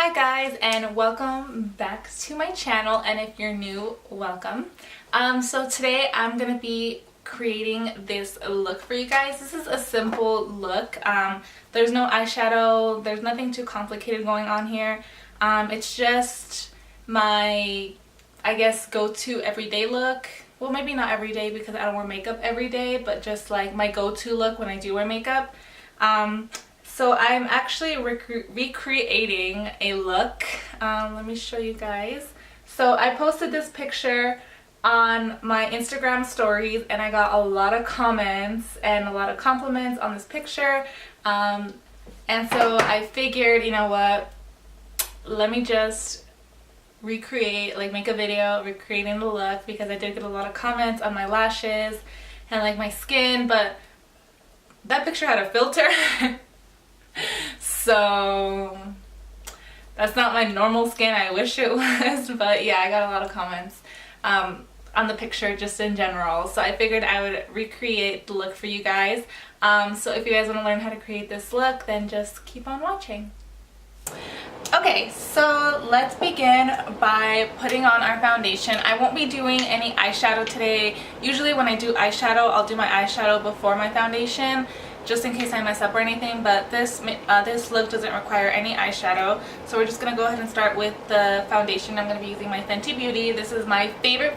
Hi guys, and welcome back to my channel, and if you're new, welcome. So today I'm gonna be creating this look for you guys. This is a simple look. There's no eyeshadow, there's nothing too complicated going on here. It's just my, I guess, go-to everyday look. Well, maybe not every day because I don't wear makeup every day, but just like my go-to look when I do wear makeup. So I'm actually recreating a look. Let me show you guys. So I posted this picture on my Instagram stories and I got a lot of comments and a lot of compliments on this picture. And so I figured, you know what, let me just recreate, like make a video recreating the look, because I did get a lot of comments on my lashes and like my skin, but that picture had a filter. So that's not my normal skin. I wish it was, but yeah, I got a lot of comments on the picture just in general, so I figured I would recreate the look for you guys. So if you guys want to learn how to create this look, then just keep on watching. Okay, so let's begin by putting on our foundation. I won't be doing any eyeshadow today. Usually when I do eyeshadow, I'll do my eyeshadow before my foundation, just in case I mess up or anything, but this look doesn't require any eyeshadow. So we're just going to go ahead and start with the foundation. I'm going to be using my Fenty Beauty. This is my favorite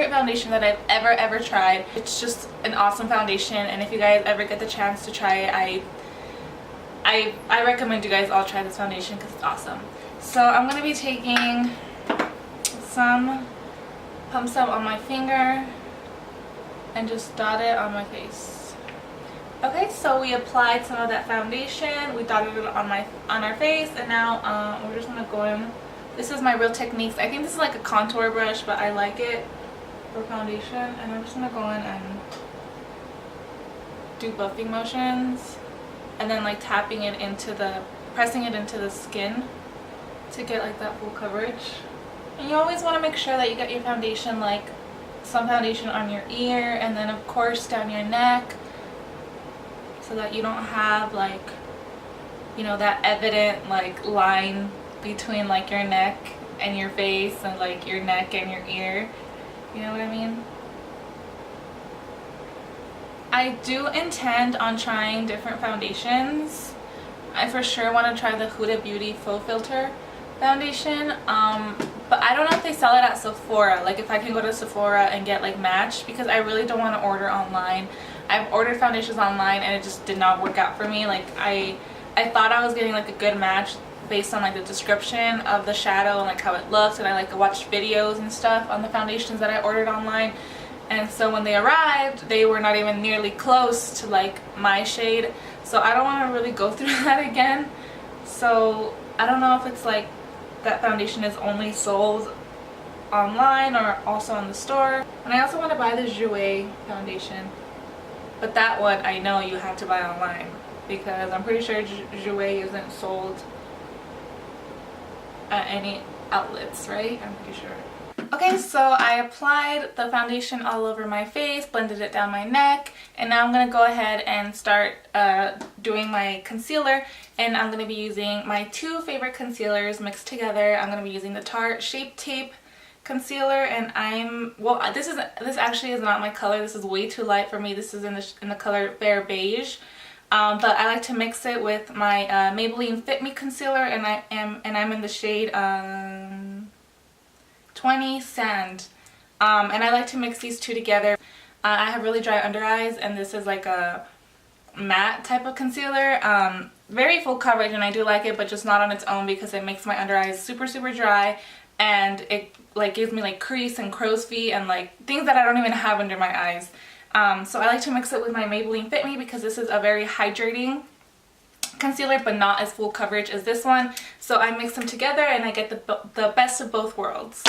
foundation that I've ever tried. It's just an awesome foundation, and if you guys ever get the chance to try it, I recommend you guys all try this foundation because it's awesome. So I'm going to be taking some pump some on my finger and just dot it on my face. Okay, so we applied some of that foundation, we dotted it on our face, and now we're just gonna go in. This is my Real Techniques. I think this is like a contour brush, but I like it for foundation, and I'm just gonna go in and do buffing motions, and then like tapping it into pressing it into the skin to get like that full coverage. And you always want to make sure that you get your foundation, like some foundation on your ear, and then of course down your neck, so that you don't have like, you know, that evident like line between like your neck and your face, and like your neck and your ear, you know what I mean? I do intend on trying different foundations. I for sure want to try the Huda Beauty Faux Filter foundation, but I don't know if they sell it at Sephora, like if I can go to Sephora and get like matched, because I really don't want to order online. I've ordered foundations online and it just did not work out for me. Like I thought I was getting like a good match based on like the description of the shadow and like how it looks, and I like watched videos and stuff on the foundations that I ordered online, and so when they arrived they were not even nearly close to like my shade. So I don't want to really go through that again. So I don't know if it's like that foundation is only sold online or also in the store. And I also want to buy the Jouer foundation, but that one I know you have to buy online because I'm pretty sure Jouer isn't sold at any outlets, right? I'm pretty sure. Okay, so I applied the foundation all over my face, blended it down my neck, and now I'm going to go ahead and start doing my concealer. And I'm going to be using my two favorite concealers mixed together. I'm going to be using the Tarte Shape Tape concealer, and this actually is not my color. This is way too light for me. This is in the color Fair Beige, but I like to mix it with my Maybelline Fit Me concealer, and I'm in the shade 20 Sand, and I like to mix these two together. I have really dry under eyes, and this is like a matte type of concealer. Very full coverage, and I do like it, but just not on its own because it makes my under eyes super dry, and it like gives me like crease and crow's feet and like things that I don't even have under my eyes. So I like to mix it with my Maybelline Fit Me because this is a very hydrating concealer but not as full coverage as this one. So I mix them together and I get the best of both worlds.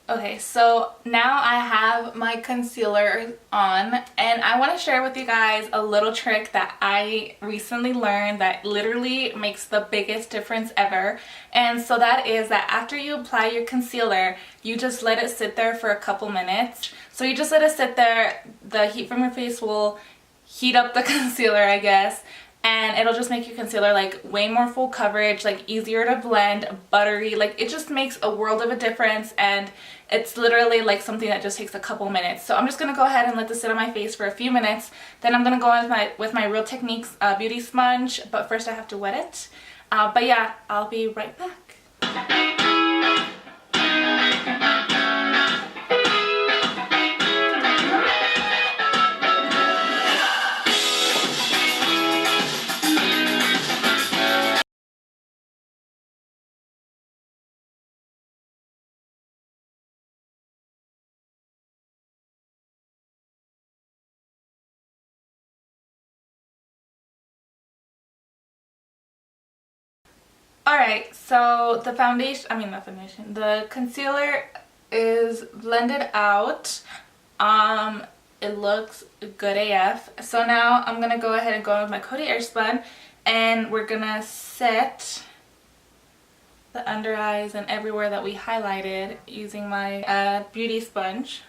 Okay, so now I have my concealer on, and I want to share with you guys a little trick that I recently learned that literally makes the biggest difference ever. And so that is that after you apply your concealer, you just let it sit there for a couple minutes. So you just let it sit there. The heat from your face will heat up the concealer, I guess, and it'll just make your concealer like way more full coverage, like easier to blend, buttery. Like it just makes a world of a difference, and it's literally like something that just takes a couple minutes. So I'm just gonna go ahead and let this sit on my face for a few minutes. Then I'm gonna go in with my Real Techniques beauty sponge, but first I have to wet it. But yeah, I'll be right back. Alright, so the the concealer is blended out. It looks good AF. So now I'm gonna go ahead and go in with my Coty Airspun, and we're gonna set the under eyes and everywhere that we highlighted using my beauty sponge.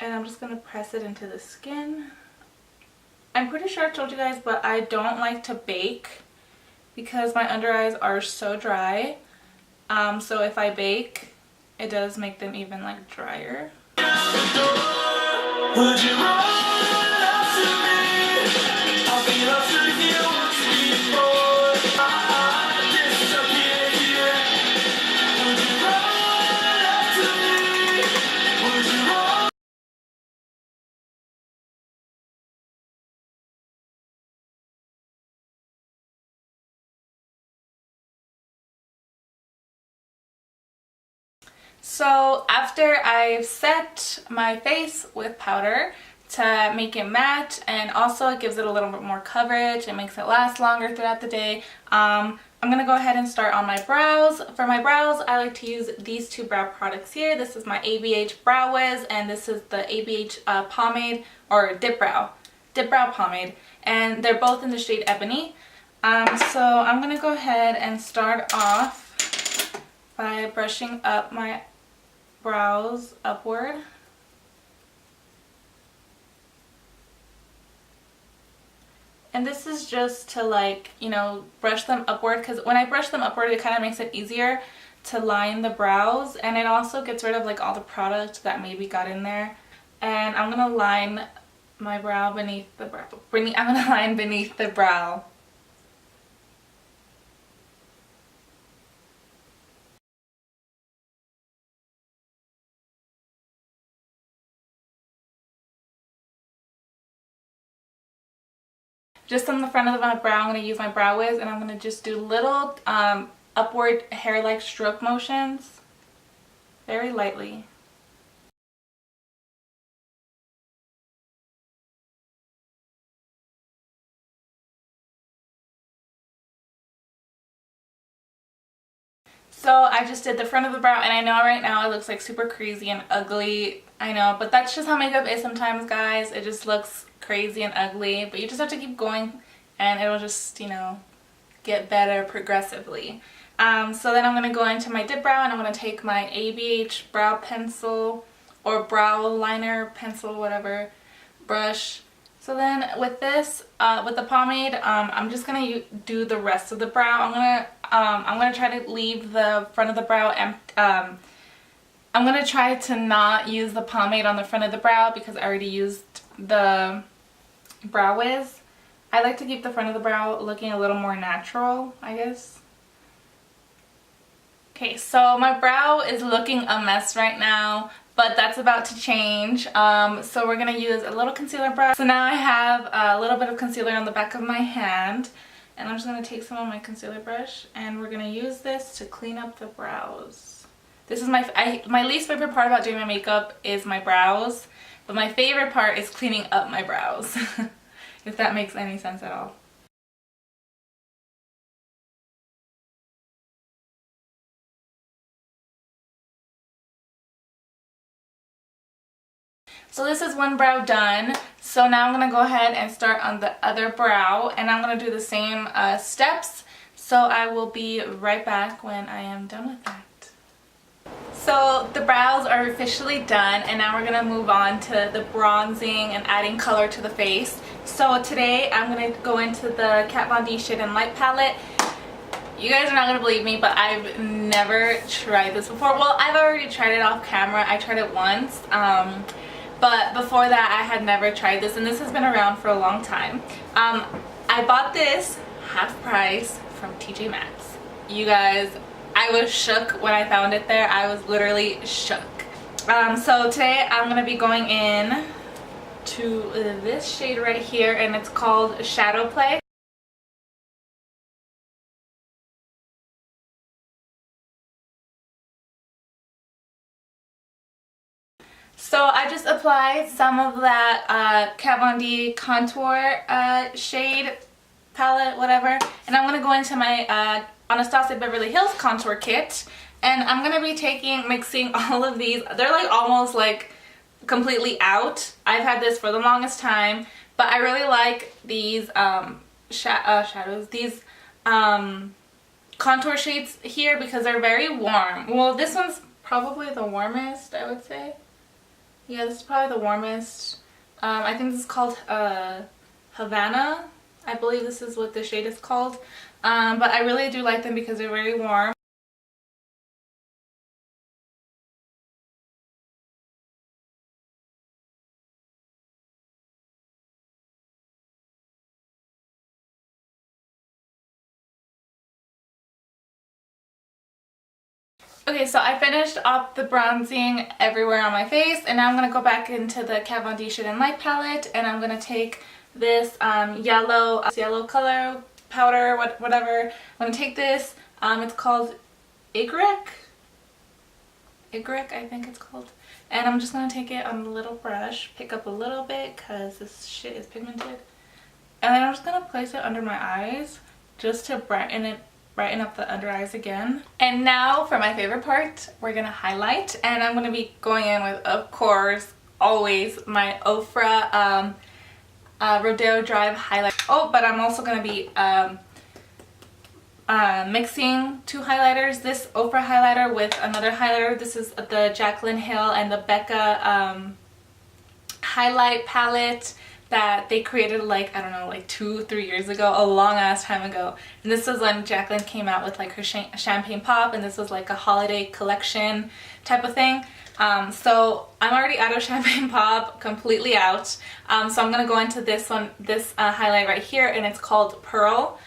And I'm just gonna press it into the skin. I'm pretty sure I told you guys, but I don't like to bake because my under eyes are so dry. So if I bake, it does make them even like drier. Would you run up to me? I'll be up to you before I disappear here. Would you run up to me? Would you run? So after I've set my face with powder to make it matte, and also it gives it a little bit more coverage, it makes it last longer throughout the day, I'm going to go ahead and start on my brows. For my brows, I like to use these two brow products here. This is my ABH Brow Wiz, and this is the ABH pomade, or Dip Brow pomade, and they're both in the shade Ebony. So I'm going to go ahead and start off by brushing up my brows upward. And this is just to, like, you know, brush them upward, because when I brush them upward it kind of makes it easier to line the brows, and it also gets rid of like all the product that maybe got in there. And I'm gonna line my brow beneath the brow. I'm gonna line beneath the brow. Just on the front of my brow, I'm going to use my Brow Wiz, and I'm going to just do little upward hair-like stroke motions, very lightly. So I just did the front of the brow, and I know right now it looks like super crazy and ugly. I know, but that's just how makeup is sometimes, guys. It just looks crazy and ugly, but you just have to keep going and it'll just, you know, get better progressively. So then I'm going to go into my dip brow, and I'm going to take my ABH brow pencil or brow liner pencil, whatever, brush. So then with this, with the pomade, I'm just gonna do the rest of the brow. I'm gonna try to leave the front of the brow empty. I'm gonna try to not use the pomade on the front of the brow because I already used the Brow Wiz. I like to keep the front of the brow looking a little more natural, I guess. Okay, so my brow is looking a mess right now, but that's about to change. So we're going to use a little concealer brush. So now I have a little bit of concealer on the back of my hand, and I'm just going to take some of my concealer brush, and we're going to use this to clean up the brows. This is my least favorite part about doing my makeup is my brows, but my favorite part is cleaning up my brows, if that makes any sense at all. So this is one brow done. So now I'm going to go ahead and start on the other brow, and I'm going to do the same steps. So I will be right back when I am done with that. So the brows are officially done, and now we're going to move on to the bronzing and adding color to the face. So today I'm going to go into the Kat Von D Shade and Light palette. You guys are not going to believe me, but I've never tried this before. Well, I've already tried it off camera. I tried it once. But before that I had never tried this, and this has been around for a long time. I bought this half price from TJ Maxx. You guys, I was shook when I found it there. I was literally shook. So today I'm going to be going in to this shade right here, and it's called Shadow Play. So I just applied some of that Kat Von D contour shade palette, whatever, and I'm going to go into my Anastasia Beverly Hills contour kit, and I'm going to be mixing all of these. They're like almost like completely out. I've had this for the longest time, but I really like these shadows, these contour shades here because they're very warm. Well, this one's probably the warmest, I would say. Yeah, this is probably the warmest. I think this is called Havana. I believe this is what the shade is called. But I really do like them because they're very warm. Okay, so I finished off the bronzing everywhere on my face, and now I'm going to go back into the Kat Von D Shade and Light palette, and I'm going to take this yellow color powder, whatever. I'm going to take this, it's called Igric, I think it's called, and I'm just going to take it on a little brush, pick up a little bit because this shit is pigmented, and then I'm just going to place it under my eyes just to brighten up the under eyes again. And now for my favorite part, we're gonna highlight, and I'm gonna be going in with, of course, always my Ofra Rodeo Drive highlight. Oh, but I'm also gonna be mixing two highlighters, this Ofra highlighter with another highlighter. This is the Jaclyn Hill and the Becca highlight palette that they created like, I don't know, like 2-3 years ago, a long ass time ago. And this was when Jaclyn came out with like her Champagne Pop, and this was like a holiday collection type of thing. So I'm already out of Champagne Pop, completely out. So I'm gonna go into this one, this highlight right here, and it's called Pearl.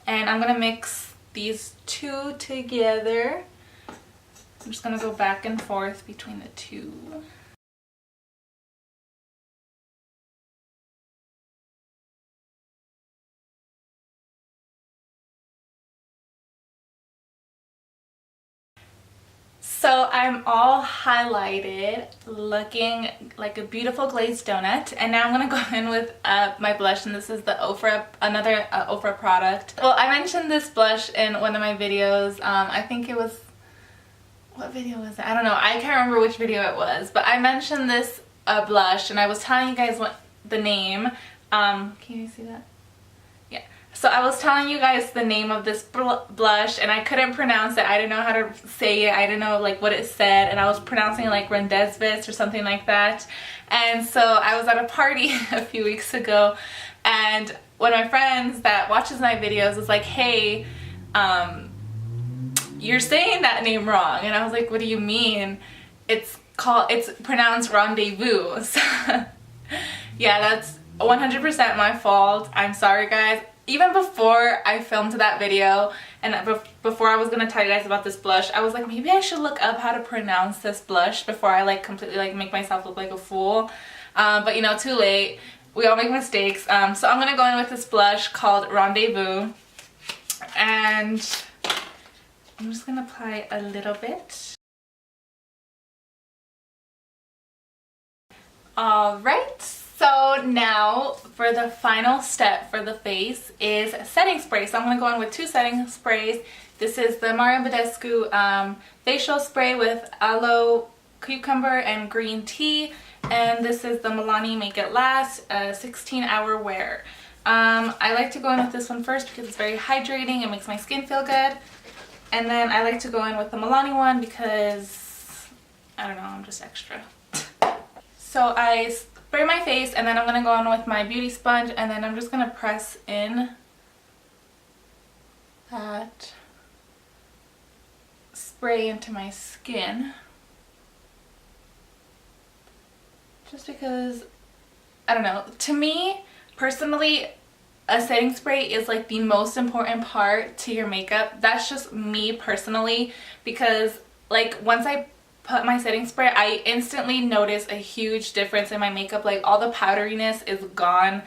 And I'm gonna mix these two together. I'm just gonna go back and forth between the two. So I'm all highlighted, looking like a beautiful glazed donut, and now I'm going to go in with my blush, and this is the Ofra, another Ofra product. Well, I mentioned this blush in one of my videos. I think it was, what video was it? I don't know, I can't remember which video it was, but I mentioned this blush, and I was telling you guys what the name. Can you see that? Yeah. So I was telling you guys the name of this blush, and I couldn't pronounce it. I didn't know how to say it. I didn't know like what it said, and I was pronouncing it like Rendezvous or something like that. And so I was at a party a few weeks ago, and one of my friends that watches my videos was like, hey, you're saying that name wrong. And I was like, what do you mean? It's pronounced Rendezvous. So yeah, that's 100% my fault. I'm sorry, guys. Even before I filmed that video, and before I was gonna tell you guys about this blush, I was like, maybe I should look up how to pronounce this blush before I like completely like make myself look like a fool. But you know, too late. We all make mistakes. So I'm gonna go in with this blush called Rendezvous, and I'm just gonna apply a little bit. Alright, so now for the final step for the face is setting spray. So I'm going to go in with two setting sprays. This is the Mario Badescu facial spray with aloe, cucumber, and green tea. And this is the Milani Make It Last 16-hour wear. I like to go in with this one first because it's very hydrating. It makes my skin feel good. And then I like to go in with the Milani one because, I don't know, I'm just extra. So I spray my face, and then I'm going to go on with my beauty sponge, and then I'm just going to press in that spray into my skin. Just because, I don't know, to me personally, a setting spray is like the most important part to your makeup. That's just me personally, because like once I put my setting spray, I instantly notice a huge difference in my makeup. Like all the powderiness is gone.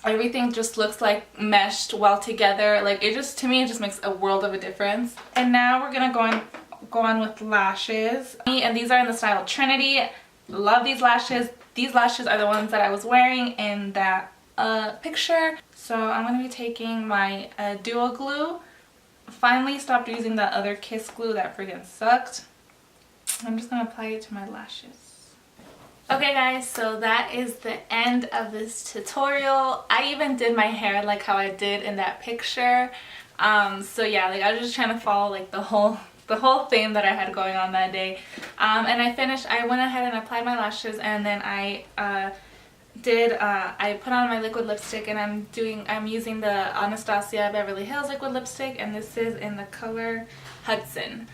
Everything just looks like meshed well together. Like it just, to me, it just makes a world of a difference. And now we're gonna go on with lashes, and these are in the style Trinity. Love these lashes. These lashes are the ones that I was wearing in that picture. So I'm going to be taking my Duo Glue. Finally stopped using that other Kiss glue that freaking sucked. I'm just going to apply it to my lashes. Okay guys, so that is the end of this tutorial. I even did my hair like how I did in that picture. So yeah, like I was just trying to follow like the whole theme that I had going on that day. And I went ahead and applied my lashes, and then I put on my liquid lipstick, and I'm using the Anastasia Beverly Hills liquid lipstick, and this is in the color Hudson.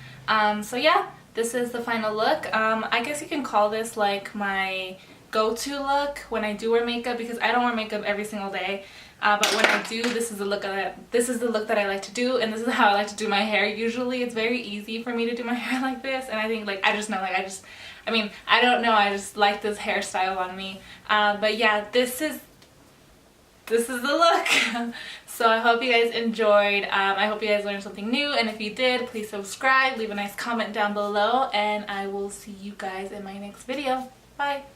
So yeah, this is the final look. I guess you can call this like my go-to look when I do wear makeup, because I don't wear makeup every single day. But when I do, this is the look that I like to do, and this is how I like to do my hair. Usually it's very easy for me to do my hair like this, and I think like I just know, like I mean, I don't know, I just like this hairstyle on me. But yeah, this is the look. So I hope you guys enjoyed. I hope you guys learned something new, and if you did, please subscribe, leave a nice comment down below, and I will see you guys in my next video. Bye!